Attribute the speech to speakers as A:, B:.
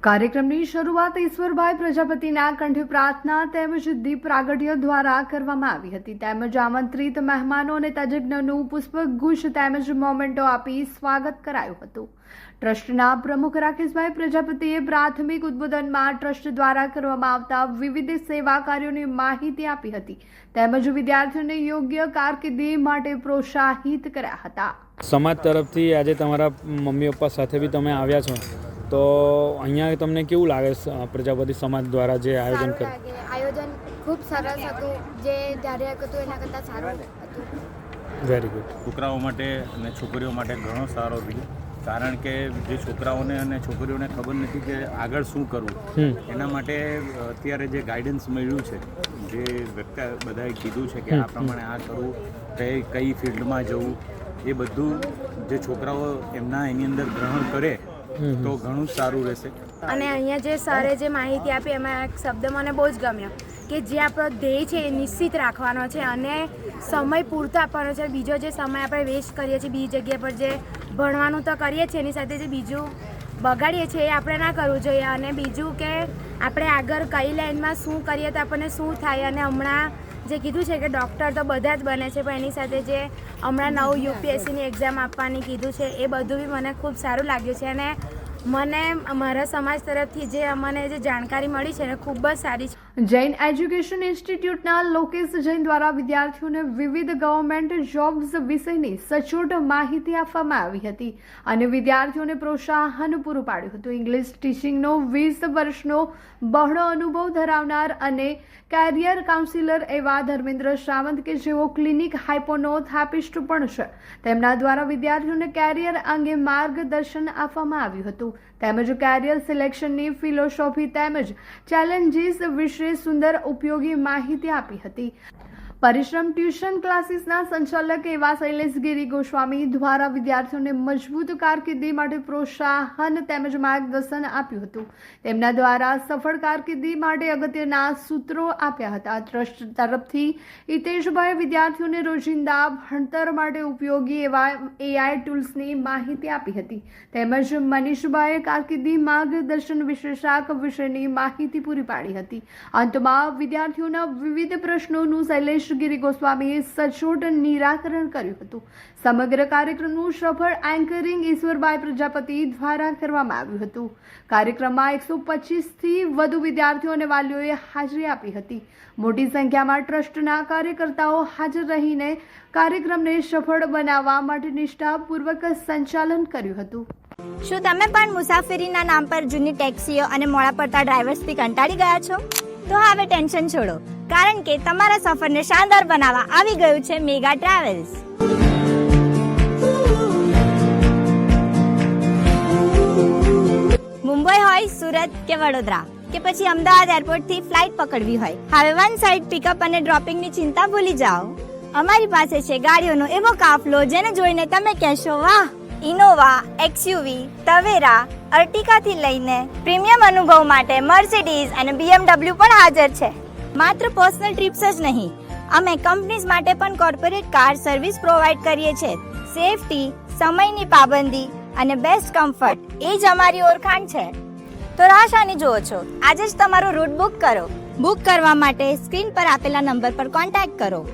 A: કાર્યક્રમની શરૂઆત ઈશ્વરભાઈ પ્રજાપતિના કંઠે પ્રાર્થના તેમજ દીપ પ્રાગટ્ય દ્વારા કરવામાં આવી હતી તેમજ આમંત્રિત મહેમાનો અને તજજ્ઞોનું પુષ્પગુચ્છ તેમજ મોમેન્ટો આપી સ્વાગત કરાયું હતું। ટ્રસ્ટના પ્રમુખ રાકેશભાઈ પ્રજાપતિએ પ્રાથમિક ઉદ્બોધનમાં ટ્રસ્ટ દ્વારા કરવામાં આવતા વિવિધ સેવા કાર્યોની માહિતી આપી હતી તેમજ વિદ્યાર્થીઓને યોગ્ય કારકિર્દી માટે પ્રોત્સાહિત કર્યા હતા।
B: સમાજ તરફથી આજે તમારા મમ્મી પપ્પા સાથે બી તમે આવ્યા છો, તો અહીંયા તમને કેવું લાગે પ્રજાપતિ સમાજ દ્વારા જે આયોજન કર્યું?
C: આયોજન ખૂબ સરસ હતું, જે ધાર્યા હતું એના કરતાં સારું હતું।
B: Very good.
D: છોકરાઓ માટે અને છોકરીઓ માટે ઘણો સારો રહ્યો, કારણ કે જે છોકરાઓને અને છોકરીઓને ખબર નથી કે આગળ શું કરવું, એના માટે અત્યારે જે ગાઈડન્સ મળ્યું છે, જે બધાએ કીધું છે કે આ પ્રમાણે આ કરવું, કઈ ફિલ્ડમાં જવું, એ બધું જે છોકરાઓ એની અંદર ગ્રહણ કરે તો ઘણું સારું રહેશે।
C: અને અહીંયા જે સરે જે માહિતી આપી એમાં એક શબ્દ મને બહુ જ ગમ્યો કે જે આપણો ધ્યેય છે એ નિશ્ચિત રાખવાનો છે અને સમય પૂરતો આપવાનો છે। બીજો જે સમય આપણે વેસ્ટ કરીએ છીએ બીજી જગ્યા પર, જે ભણવાનું તો કરીએ છીએ એની સાથે જે બીજું બગાડીએ છીએ એ આપણે ના કરવું જોઈએ। અને બીજું કે આપણે આગળ કઈ લાઈનમાં શું કરીએ તો આપણને શું થાય। અને હમણાં જે કીધું છે કે ડૉક્ટર તો બધા જ બને છે, પણ એની સાથે જે હમણાં નવું યુપીએસસીની એક્ઝામ આપવાની કીધું છે એ બધું બી મને ખૂબ સારું લાગ્યું છે અને મને અમારા સમાજ તરફથી જે અમને જે જાણકારી મળી છે એ ખૂબ જ સારી છે।
A: જૈન એજ્યુકેશન ઇન્સ્ટિટ્યૂટના લોકેશ જૈન દ્વારા વિદ્યાર્થીઓને વિવિધ ગવર્મેન્ટ જોબ્સ વિશેની સચોટ માહિતી આપવામાં આવી હતી અને વિદ્યાર્થીઓને પ્રોત્સાહન પૂરું પાડ્યું હતું। ઇંગ્લિશ ટીચિંગનો 20 વર્ષનો બહોળો અનુભવ ધરાવનાર અને કેરિયર કાઉન્સિલર એવા ધર્મેન્દ્ર સાવંત કે જેઓ ક્લિનિક હાઇપોનોથેરાપિસ્ટ પણ છે, તેમના દ્વારા વિદ્યાર્થીઓને કેરિયર અંગે માર્ગદર્શન આપવામાં આવ્યું હતું તેમજ કેરિયર સિલેક્શનની ફિલોસોફી તેમજ ચેલેન્જીસ વિશે સુંદર ઉપયોગી માહિતી આપી હતી। પરિશ્રમ ટ્યુશન ક્લાસીસના સંચાલક એવા શૈલેષગીરી ગોસ્વામી દ્વારા વિદ્યાર્થીઓને મજબૂત કારકિર્દી માટે પ્રોત્સાહન તેમજ માર્ગદર્શન આપ્યું હતું। તેમના દ્વારા સફળ કારકિર્દી માટે અગત્યના સૂત્રો આપ્યા હતા। ટ્રસ્ટ તરફથી હિતેશભાઈ વિદ્યાર્થીઓને રોજિંદા ભણતર માટે ઉપયોગી એવા AI ટૂલ્સની માહિતી આપી હતી તેમજ મનીષભાઈએ કારકિર્દી માર્ગદર્શન વિશેષાક વિશેની માહિતી પૂરી પાડી હતી। અંતમાં વિદ્યાર્થીઓના વિવિધ પ્રશ્નોનું શૈલેષ ગિરી ગોસ્વામીએ સચોટ નિરાકરણ કર્યું હતું। સમગ્ર કાર્યક્રમનું સફળ એન્કરિંગ ઈશ્વરભાઈ પ્રજાપતિ દ્વારા કરવામાં આવ્યું હતું। કાર્યક્રમમાં 125થી વધુ વિદ્યાર્થીઓ અને વાલીઓએ હાજરી આપી હતી। મોટી સંખ્યામાં ટ્રસ્ટના કાર્યકર્તાઓ હાજર રહીને કાર્યક્રમને સફળ બનાવવા માટે નિષ્ઠાપૂર્વક સંચાલન કર્યું હતું।
E: શું તમે પણ મુસાફરીના નામ પર જૂની ટેક્સીઓ અને મોડા પડતા ડ્રાઈવર્સથી કંટાળી ગયા છો? તો હવે ટેન્શન છોડો, કારણ કે તમારા સફરને શાનદાર બનાવવા આવી ગયું છે મેગા ટ્રાવેલ્સ। મુંબઈ હોય, સુરત કે વડોદરા કે પછી અમદાવાદ એરપોર્ટથી ફ્લાઇટ પકડવી હોય, હવે વન સાઇડ પિકઅપ અને ડ્રોપિંગની ચિંતા ભૂલી જાઓ। અમારી પાસે છે ગાડીઓનો એવો કાફલો જેને જોઈને તમે કહેશો વાહ! ઇનોવા, એક્સયુવી, તવેરા, અર્ટિકાથી લઈને પ્રીમિયમ અનુભવ માટે મર્સિડીઝ અને BMW પણ હાજર છે। માત્ર પર્સનલ ટ્રીપ્સ જ નહીં, અમે કંપનીઝ માટે પણ કોર્પોરેટ કાર સર્વિસ પ્રોવાઈડ કરીએ છીએ। સેફટી, સમયની પાબંદી અને બેસ્ટ કમ્ફર્ટ એ જ અમારી ઓળખાણ છે। તો રાહ શાની જુઓ છો? આજે જ તમારો રૂટ બુક કરો। બુક કરવા માટે સ્ક્રીન પર આપેલા નંબર પર કોન્ટેક્ટ કરો।